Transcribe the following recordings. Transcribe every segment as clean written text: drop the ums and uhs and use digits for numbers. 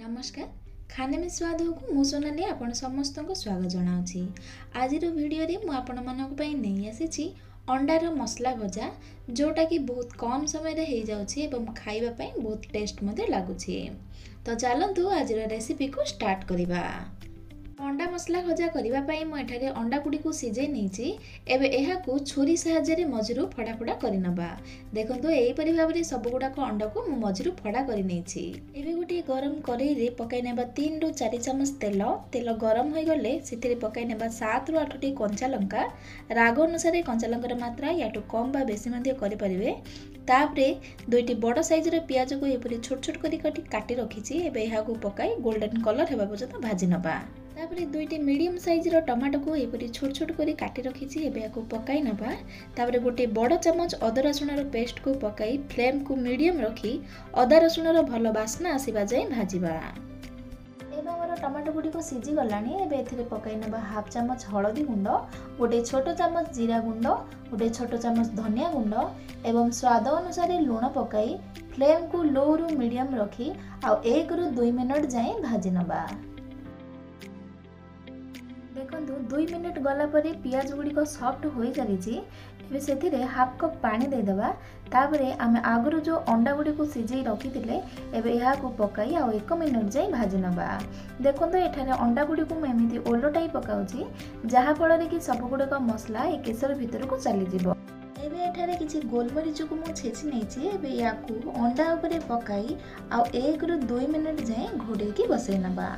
नमस्कार। खाने में स्वाद को मु सोनाली आपण समस्त को स्वागत जनाऊँगी। आज वीडियो रे मु आपण मानक पई नहीं आसी अंडार मसला भजा जोटा कि बहुत कम समय रे हो जाउछि एवं खाइबा पई बहुत टेस्ट मते लागुछि। तो चलंतु आज रेसिपी को स्टार्ट करिबा। अंडा मसला भजा करिबा पई मु एठारे अंडा गुडी को सिझे नेछि। एबे एहा को छुरी सहायता रे मझिरु फड़ा फड़ा करि नबा। देखंतु एई परि भाबरे रे सब गुडा को अंडा को मु मझिरु फड़ा करि नेछि। एबे गुटी गरम करै रे पकाइ नेबा 3 रु 4 चमच तेल गरम होई गले सिथिरे पकाइ नेबा 7 रु 8 टी कंचा लंका। राग अनुसार कंचा लंकार मात्रा याटु कम बा बेसी मध्ये करि परिबे। तापरे दुईटी बड़ साइज रे प्याज को एपरि छोट छोट करी काटी रखिछि। एबे एहा को पकाइ गोल्डन कलर हेबा पर्यंत भाजी नबा। तापरे दुईटी मीडियम साइज रो टमाटो को एपरि छोट छोट करी काटी रखिछि। एबे याको पकाइ नबा। तापरे गोटे बड़ चमच अदा रसुण रो पेस्ट को पकाइ फ्लेम को मीडियम रखी अदा रसुण रो भलो बास्ना आसीबा जाय भाजीबा। एबे हमर टमाटो गुडी को सिझी गलानी। एबे एथिरे पकाइ नबा हाफ चमच हळदी गुंड, गोटे छोट चमच जीरा गुंड, गोटे छोट चमच धनिया गुंड एवं स्वाद अनुसार लूण पकाइ फ्लेम को लो रु मीडियम रखी आ 1 रु 2 मिनट जाय भाजी नबा। देखंतु 2 मिनट गला परे पियाज गुडी को सॉफ्ट होई जारिछि। एबे सेथिरे हाफ कप पानी दे देबा। तापरे आमे आगरु जो अंडा गुडी को सिझेई रखिथिले एबे एहा को पकाई आ 1 मिनट जाय भाजी नबा। देखंतु एठारे अंडा गुडी को एमिति ओलटाई पकाउछि जहा फल रे कि सब गुडी को मसला ए केसर भीतर को चली जिवो। एबे एठारे किछि गोलमरिच को मु छेछि नेछि। एबे याकू अंडा ऊपर पकाई आ 1 रु 2 मिनट जाय घोड़े की बसै नबा।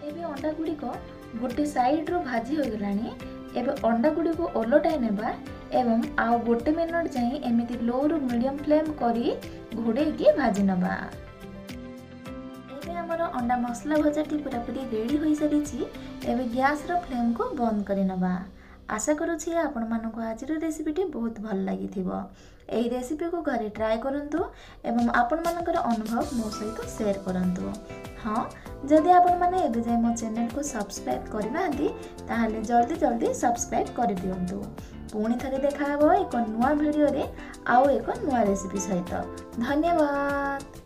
एबे अंडा गुडी को गोटे साइड रो भाजी हो गलानी। एबे अंडा गुडी को ओलटाई नेबा एवं आ गोटे मिनट जाय एमिति लो रु मीडियम फ्लेम करी घोड़े की भाजी नबा। एबे हमर अंडा मसला भजाटी पूरा पूरी रेडी होई सारिछि। एबे गैस रो फ्लेम को बंद करि नबा। आशा करूछि आपण मानको आज रो रेसिपीटी बहुत भल लागिथिबो। एही रेसिपी को घरे ट्राई करंतु एवं आपण मानकर अनुभव मो सहित शेयर करंतु। हाँ, जदि आपण माने एबे जाय मो चैनल को सब्सक्राइब करनांती ताहाले जल्दी जल्दी सब्सक्राइब कर दियंतु। पुणी थरे देखा हबो एक नुवा वीडियो रे आउ एक नुवा रेसिपी सहित। धन्यवाद।